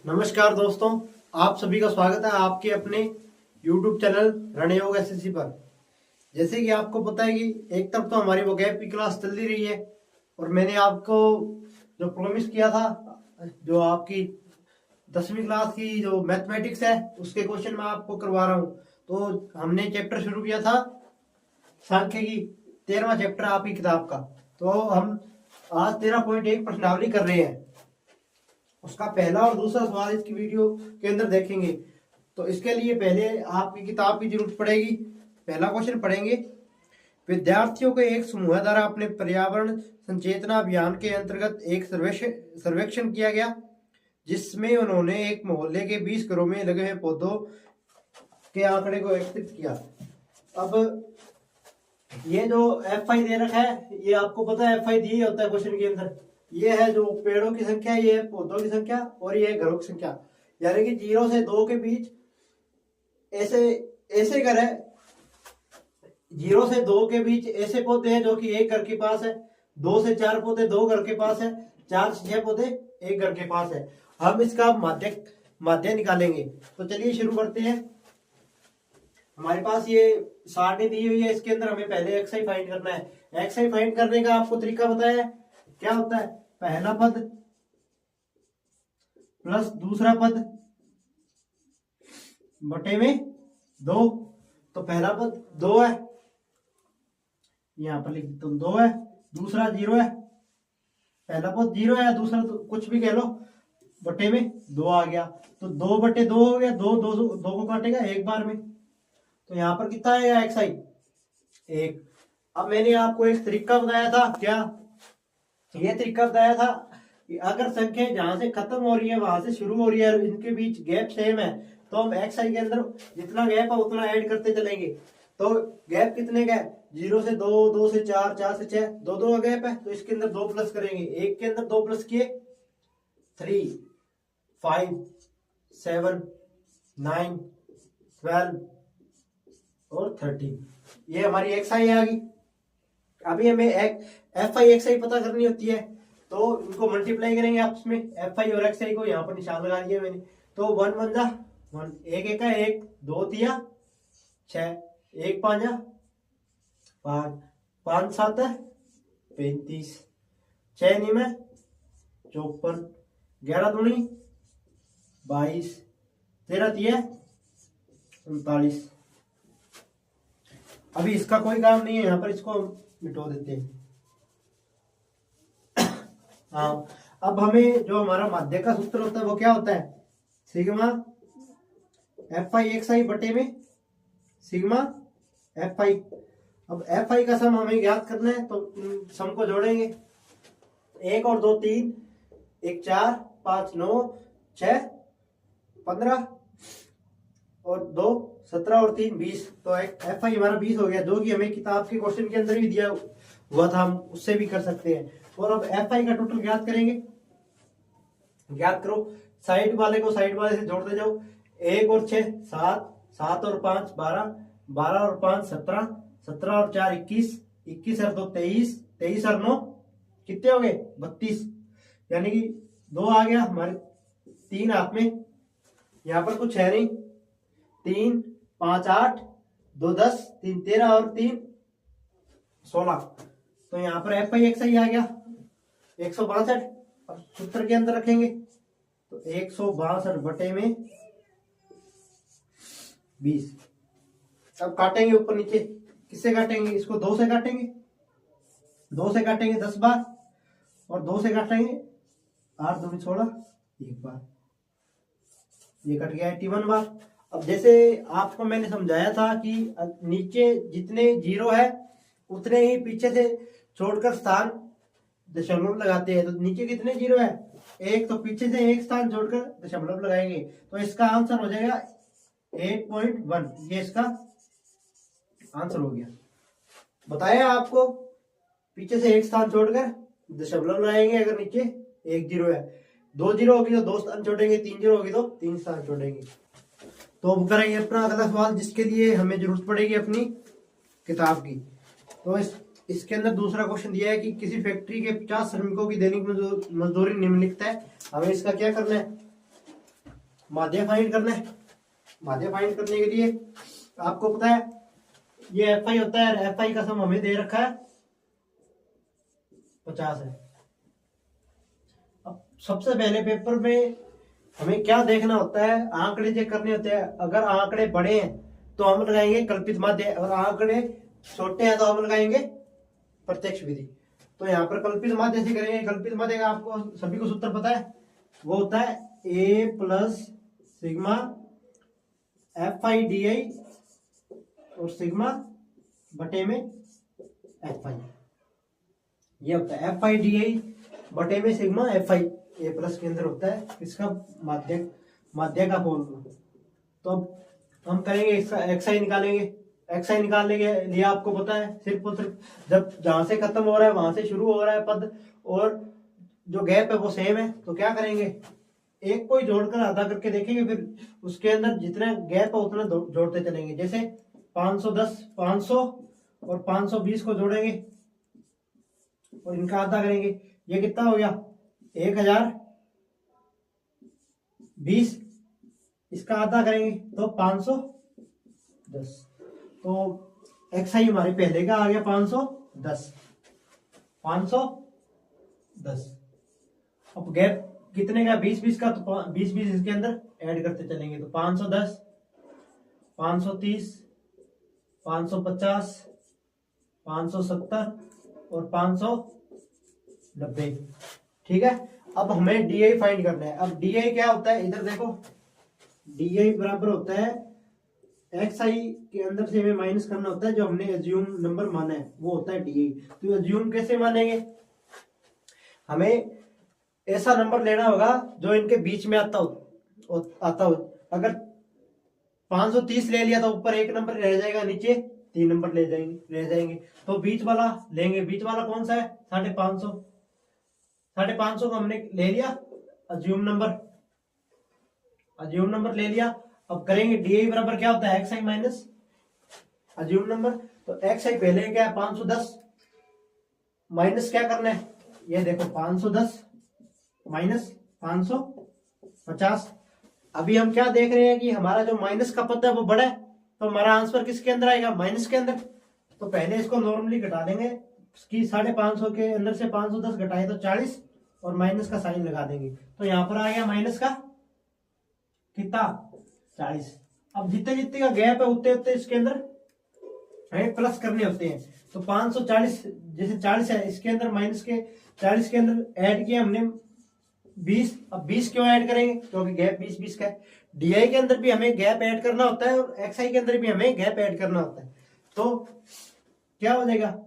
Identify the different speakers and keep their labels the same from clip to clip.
Speaker 1: नमस्कार दोस्तों, आप सभी का स्वागत है आपके अपने YouTube चैनल रणयोग एसएससी पर। जैसे कि आपको पता है कि एक तरफ तो हमारी वो गैप की क्लास चल ही रही है और मैंने आपको जो प्रॉमिस किया था, जो आपकी 10वीं क्लास की जो मैथमेटिक्स है उसके क्वेश्चन मैं आपको करवा रहा हूँ। तो हमने चैप्टर शुरू किया था सांख्यिकी, 13वां चैप्टर आपकी किताब का। तो हम आज 13.1 प्रश्नावली कर रहे हैं। उसका पहला और दूसरा सवाल इसकी वीडियो के अंदर देखेंगे। तो इसके लिए पहले आपकी किताब की जरूरत पड़ेगी। पहला क्वेश्चन पढ़ेंगे। विद्यार्थियों के एक समूह द्वारा अपने पर्यावरण संचेतना अभियान के अंतर्गत एक सर्वेक्षण किया गया, जिसमें उन्होंने एक मोहल्ले के 20 घरों में लगे हुए पौधों के आंकड़े को एकत्रित किया। अब ये जो FI दे रखा है, ये आपको पता है FI दी होता है क्वेश्चन के अंदर। ये है जो पेड़ों की संख्या, ये है पौधों की संख्या और ये है घरों की संख्या। यानी कि 0 से 2 के बीच ऐसे घर है, 0 से 2 के बीच ऐसे पौधे हैं जो कि एक घर के पास है, 2 से 4 पौधे 2 घर के पास है, 4 से 6 पौधे एक घर के पास है। हम इसका माध्य निकालेंगे। तो चलिए शुरू करते हैं। हमारे पास ये सारणी दी हुई है, इसके अंदर हमें पहले XI फाइंड करना है। XI फाइंड करने का आपको तरीका बताया है, क्या होता है? पहला पद प्लस दूसरा पद बटे में 2। तो पहला पद 2 है, यहां पर लिख देता हूं 2 है, दूसरा 0 है। पहला पद 0 है, दूसरा तो कुछ भी कह लो, बटे में 2 आ गया। तो 2 बटे 2 हो गया, 2 को काटेगा एक बार में। तो यहां पर कितना आएगा XI? 1। अब मैंने आपको एक तरीका बताया था, क्या ये तरीका बताया था कि अगर संख्या जहां से खत्म हो रही है वहां से शुरू हो रही है और इनके बीच गैप सेम है, तो हम XI के अंदर जितना गैप है उतना ऐड करते चलेंगे। तो गैप कितने का है? 0 से 2, 2 से 4, 4 से 6, 2 का गैप है। तो इसके अंदर 2 प्लस करेंगे, एक के अंदर 2 प्लस किए 3, 5, 7, 9, 12 और 13। ये हमारी XI आ गई। अभी हमें FI XI पता करनी होती है, तो इनको मल्टीप्लाई करेंगे आपस में, FI और XI को। यहाँ पर निशान लगा दिया मैंने। तो 1 1 जा 1, 1 1 1, 2 3 6, 1 5 5, 5 7 35, 6 9 54, 11 दूनी 22, 13 3 39। अभी इसका कोई काम नहीं है, यहाँ पर इसको मिटो देते हैं। हाँ, अब हमें जो हमारा माध्य का सूत्र होता है वो क्या होता है? सिग्मा FI XI बटे में सिग्मा FI। अब FI का सम हमें ज्ञात करना है, तो सम को जोड़ेंगे। 1 और 2 3, 1 4, 5 9, 6 15 और 2 17 और 3 20। तो FI हमारा 20 हो गया, जो कि हमें किताब के क्वेश्चन के अंदर भी दिया हुआ था, हम उससे भी कर सकते हैं। और अब FI का टोटल ज्ञात करेंगे। ज्ञात करो, साइड वाले को साइड वाले से जोड़ते जाओ। 1 और 6 7, 7 और 5 12, 12 और 5 17, 17 और 4 21, 21 और 2 23, 23 और 9 कितने हो गए? 32। यानी कि 2 आ गया हमारे 3 हाथ में, यहाँ पर कुछ है नहीं। 3 5 8, 2 10, 3 13 और 3 16। तो यहाँ पर FI XI आ गया 162। अब सूत्र के अंदर रखेंगे, तो 162 बटे में 20। अब काटेंगे ऊपर नीचे, किससे काटेंगे? इसको 2 से काटेंगे, 2 से काटेंगे 10 बार और 2 से काटेंगे 8 2 16 एक बार। ये कट गया 81 बार। अब जैसे आपको मैंने समझाया था कि नीचे जितने 0 है उतने ही पीछे से छोड़कर स्थान दशमलव लगाते हैं। तो नीचे कितने 0 है? 1, तो पीछे से एक स्थान जोड़कर दशमलव लगाएंगे। तो इसका आंसर हो जाएगा 8.1। ये इसका आंसर हो गया। बताया आपको, पीछे से एक स्थान छोड़कर दशमलव लगाएंगे। अगर नीचे 1 0 है, 2 0 होगी तो 2 स्थान छोड़ेंगे, 3 0 होगी तो 3 स्थान छोड़ेंगे। तो हम करेंगे अपना अगला सवाल, जिसके लिए हमें जरूरत पड़ेगी अपनी किताब की। तो इसके अंदर दूसरा क्वेश्चन दिया है कि किसी फैक्ट्री के 50 श्रमिकों की दैनिक मजदूरी निम्नलिखित है। हमें इसका क्या करना है? माध्य फाइंड करना है। माध्य फाइंड करने के लिए आपको पता है ये एफ आई होता है, एफ आई का सम हमें दे रखा है 50 है। अब सबसे पहले पेपर में हमें क्या देखना होता है, आंकड़े चेक करने होते हैं। अगर आंकड़े बड़े हैं तो हम लगाएंगे कल्पित माध्य, और आंकड़े छोटे हैं तो हम लगाएंगे प्रत्यक्ष विधि। तो यहाँ पर कल्पित माध्य से करेंगे। कल्पित माध्य का आपको सभी को सूत्र पता है, वो होता है A plus sigma F I D I और सिग्मा बटे में एफ आई। ये होता है एफ आई डी आई बटे में सिग्मा एफ आई, ए प्लस के अंदर होता है इसका माध्य का फॉर्मूला। तो अब हम करेंगे एक्स आई निकालेंगे। एक्स आई निकालने के लिए आपको पता है सिर्फ और सिर्फ जब जहां से खत्म हो रहा है वहां से शुरू हो रहा है पद, और जो गैप है वो सेम है, तो क्या करेंगे एक को ही जोड़कर आधा करके देखेंगे, फिर उसके अंदर जितना गैप है उतना जोड़ते चलेंगे। जैसे 510 500 और 520 को जोड़ेंगे और इनका आधा करेंगे, ये कितना हो गया 1020, इसका आधा करेंगे तो 510। तो एक्स आई हमारे पहले का आ गया 510। अब गैप कितने का 20-20 का, तो 20-20 इसके अंदर ऐड करते चलेंगे। तो 510 530 550 570 और 590। ठीक है, अब हमें डी आई फाइंड करना है। अब डी आई क्या होता है, इधर देखो, डी आई बराबर होता है एक्स आई के अंदर से हमें माइनस करना होता है जो हमने एज्यूम नंबर माना है, वो होता है डी आई। तो एज्यूम कैसे मानेंगे, हमें ऐसा नंबर लेना होगा जो इनके बीच में आता हो। अगर 530 ले लिया तो ऊपर एक नंबर रह जाएगा, नीचे 3 नंबर रह जाएंगे। तो बीच वाला लेंगे। बीच वाला कौन सा है 550। 550 को हमने ले लिया अज्यूम नंबर ले लिया। अब करेंगे डी आई बराबर क्या होता है एक्स आई माइनस अज्यूम नंबर। तो एक्स आई पहले क्या है 510, माइनस क्या करना है, ये देखो 510 माइनस 550। अभी हम क्या देख रहे हैं कि हमारा जो माइनस का पद है वो बड़ा है, तो हमारा आंसर किसके अंदर आएगा, माइनस के अंदर। तो पहले इसको नॉर्मली घटा देंगे कि 550 के अंदर से 510 घटाए तो 40 और माइनस का साइन लगा देंगे। तो यहां पर आ गया माइनस का कितना 40। अब जितने जितने का गैप है उतने उतने इसके अंदर प्लस करने होते हैं। तो 540 जैसे 40 है, इसके अंदर माइनस के 40 के अंदर ऐड किया हमने 20। अब 20 क्यों ऐड करेंगे, क्योंकि गैप 20-20 का है। डीआई के अंदर भी हमें गैप ऐड करना होता है और एक्सआई के अंदर भी हमें गैप ऐड करना होता है। तो क्या हो जाएगा,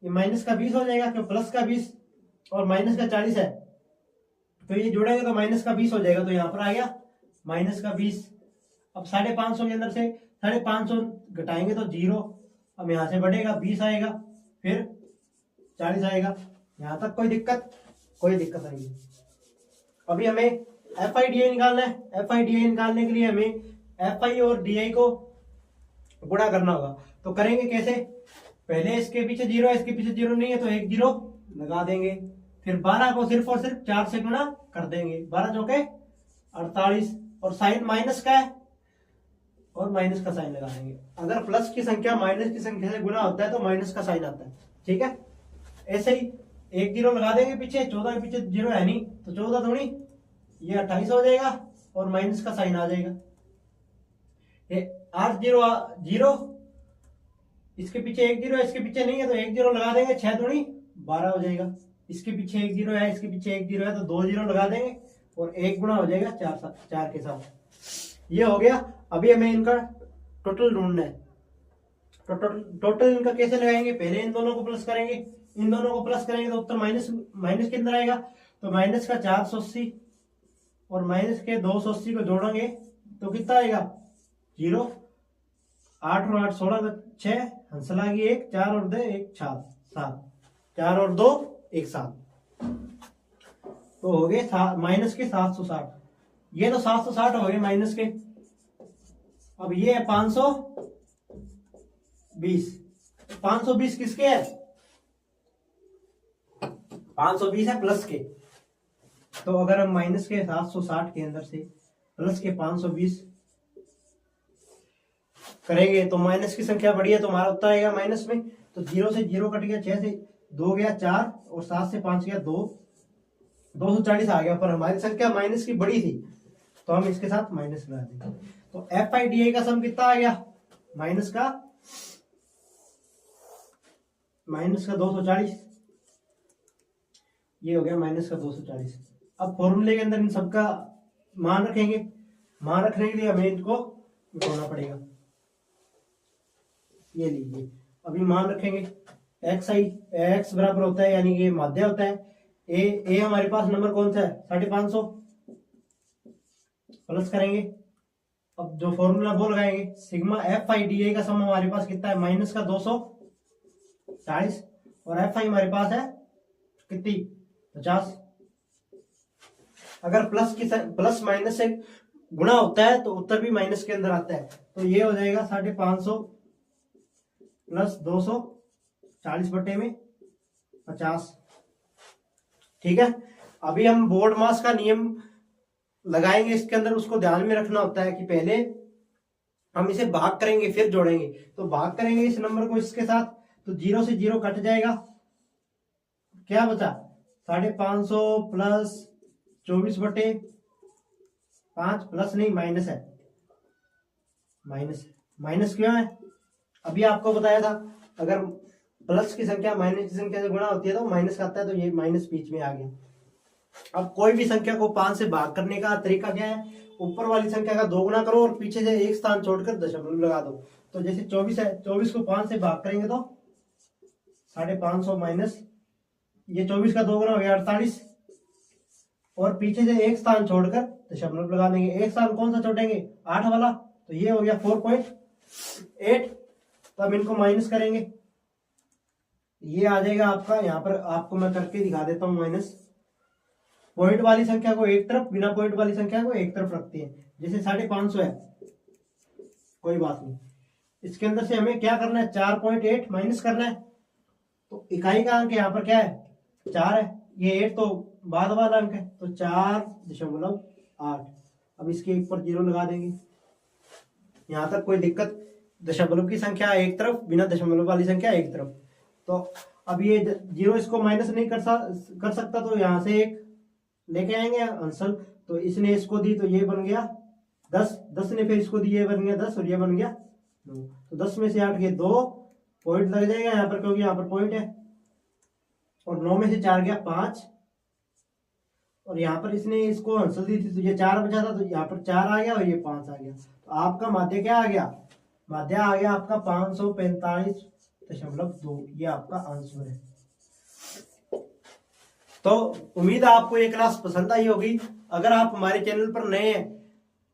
Speaker 1: ये माइनस का 20 हो जाएगा, क्यों प्लस का 20 और माइनस का 40 है, तो ये जोड़ेंगे तो माइनस का 20 हो जाएगा। तो यहाँ पर आ गया माइनस का 20। अब 550 के अंदर से 550 घटाएंगे तो 0। अब यहां से बढ़ेगा 20 आएगा, फिर 40 आएगा। यहां तक कोई दिक्कत नहीं। अभी हमें एफ आई डी आई निकालना है। एफ आई डी आई निकालने के लिए हमें एफ आई और डी आई को गुणा करना होगा। तो करेंगे कैसे, पहले इसके पीछे 0 है, इसके पीछे 0 नहीं है, तो एक 0 लगा देंगे। फिर 12 को सिर्फ और सिर्फ 4 से गुणा कर देंगे, 12 चौके 48, और साइन माइनस का है और माइनस का साइन लगा देंगे। अगर प्लस की संख्या माइनस की संख्या से गुणा होता है तो माइनस का साइन आता है। ठीक है, ऐसे ही एक 0 लगा देंगे पीछे, 14 के पीछे 0 है नहीं, तो 14 दूनी ये 28 हो जाएगा और माइनस का साइन आ जाएगा। ये 8 0 इसके पीछे एक 0 है, इसके पीछे नहीं है, तो एक 0 लगा देंगे, 6 दूनी 12 हो जाएगा। इसके पीछे एक 0 है, इसके पीछे एक 0 है, तो 2 0 लगा देंगे और एक गुणा हो जाएगा 4 के साथ। ये हो गया। अभी हमें इनका टोटल ढूंढना है। तो टोटल इनका कैसे लगाएंगे, पहले इन दोनों को प्लस करेंगे, इन दोनों को प्लस करेंगे तो उत्तर माइनस के अंदर आएगा। तो माइनस का 480 और माइनस के 280 को जोड़ेंगे तो कितना आएगा 0। 8 और 8 16 6 हंसला की 1 4 और 2 1 7 4 और 2 1 7, तो हो गए माइनस के 760। ये तो 760 हो गए माइनस के। अब ये है 520। 520 किसके है, 520 है प्लस के। तो अगर हम माइनस के 760 के अंदर से प्लस के 520 करेंगे तो माइनस की संख्या बढ़ी है तो हमारा उत्तर आएगा माइनस में। तो 0 से 0 कट गया, 6 से 2 गया 4 और 7 से 5 गया 2, 240 आ गया। पर हमारी संख्या माइनस की बड़ी थी तो हम इसके साथ माइनस लगा देंगे। तो FIDI का सम कितना आ गया, माइनस का 240, ये हो गया माइनस का 240। अब फॉर्मूले के अंदर इन सबका मान रखेंगे, मान रखने के लिए हमें इनको मिटाना पड़ेगा। ये लीजिए अभी मान रखेंगे, x बराबर होता है यानी कि माध्य होता है ए हमारे पास नंबर कौन सा है 550, प्लस करेंगे। अब जो फॉर्मूला वो लगाएंगे, सिग्मा FIDI का सम हमारे पास कितना है माइनस का 240 और FI हमारे पास है कितनी 50। अगर प्लस माइनस से गुणा होता है तो उत्तर भी माइनस के अंदर आता है। तो ये हो जाएगा 550 प्लस 240 बटे में 50। ठीक है, अभी हम बोर्ड मास का नियम लगाएंगे इसके अंदर। उसको ध्यान में रखना होता है कि पहले हम इसे भाग करेंगे फिर जोड़ेंगे। तो भाग करेंगे इस नंबर को इसके साथ तो 0 से 0 कट जाएगा, क्या बचा 550 प्लस 24 बटे 5 प्लस नहीं माइनस है, माइनस क्यों है अभी आपको बताया था। अगर प्लस की संख्या माइनस की संख्या से गुणा होती है तो माइनस का आता है, तो ये माइनस बीच में आ गया। अब कोई भी संख्या को 5 से भाग करने का तरीका क्या है, ऊपर वाली संख्या का 2 गुना करो और पीछे से एक स्थान छोड़कर दशमलव लगा दो। तो जैसे 24 है, 24 को 5 से भाग करेंगे तो 550 माइनस ये 24 का 2 गुना हो गया 48 और पीछे से एक स्थान छोड़कर दशमलव लगा देंगे। एक स्थान कौन सा छोड़ेंगे 8 वाला, तो ये हो गया 4.8। तो अब इनको माइनस करेंगे, ये आ जाएगा आपका, यहाँ पर आपको मैं करके दिखा देता हूँ माइनस। पॉइंट वाली संख्या को एक तरफ, बिना पॉइंट वाली संख्या को एक तरफ रखते हैं। जैसे 550 है, कोई बात नहीं, इसके अंदर से हमें क्या करना है 4.8 माइनस करना है। तो इकाई का अंक यहाँ पर क्या है 4 है, ये 8 तो बाद वाला अंक है, तो 4.8। अब इसके ऊपर 0 लगा देंगे। यहां तक कोई दिक्कत, दशमलव की संख्या एक तरफ, बिना दशमलव वाली संख्या एक तरफ। तो अब ये 0 इसको माइनस नहीं कर सकता, तो यहां से एक लेके आएंगे आंसर। तो इसने इसको दी तो ये बन गया 10 ने फिर इसको दी, ये बन गया 10 और ये बन गया 9। तो 10 में से 8 के 2 पॉइंट लग जाएगा यहाँ पर, क्योंकि यहाँ पर पॉइंट है। और 9 में से 4 गया 5 और यहाँ पर इसने इसको आंसर दी थी तो ये 4 बचा था, तो यहाँ पर 4 आ गया और ये 5 आ गया। तो आपका माध्य क्या आ गया, माध्य आ गया आपका 545.2। ये आपका आंसर है। तो उम्मीद है आपको ये क्लास पसंद आई होगी। अगर आप हमारे चैनल पर नए हैं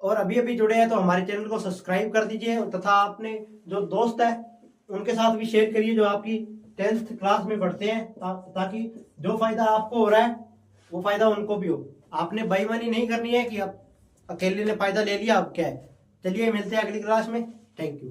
Speaker 1: और अभी अभी जुड़े हैं तो हमारे चैनल को सब्सक्राइब कर दीजिए, तथा आपने जो दोस्त है उनके साथ भी शेयर करिए जो आपकी 10th क्लास में पढ़ते हैं, ताकि जो फायदा आपको हो रहा है वो फायदा उनको भी हो। आपने बेईमानी नहीं करनी है कि आप अकेले ने फायदा ले लिया अब क्या है। चलिए मिलते हैं अगली क्लास में। Thank you.